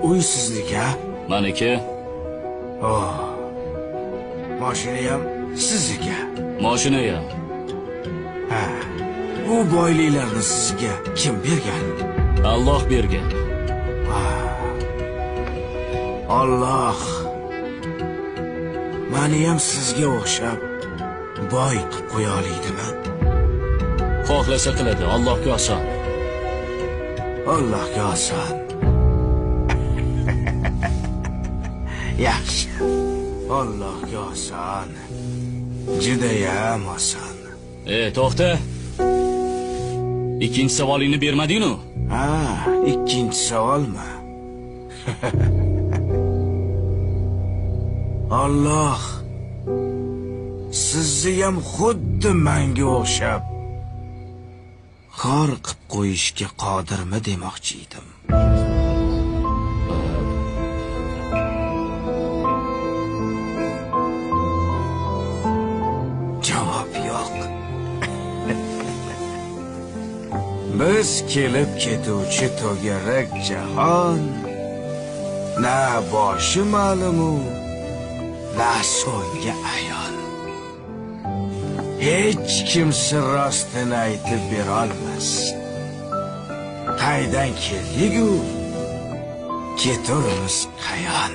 uy sizniki? Meniki. Oh. Mashina ham sizniki. Mashina ham. Ha. Bu boyliklarni sizga kim bergan? Alloh bergan. Alloh meni ham sizga o'xshab boy qilib qo'ya olaydimi? Xohlasa qiladi, Allohga oson. Allohga oson. Yaxshi. Allohga oson. Judayam oson. To'xta. Ikkinchi savolingni bermading-ku? Ha, ikkinchi savolmi? Alloh sizni ham xuddi menga o'xshab xor qilib qo'yishga qodirmi demoqchi edim. Javob yo'q. Biz kelib ketuvchi to'garak jahon na boshi ma'lum-u, na so'nggi ayon. Hech kim sir rostini aytib bera olmas. Qaydan keldik-u, keturmiz qayon.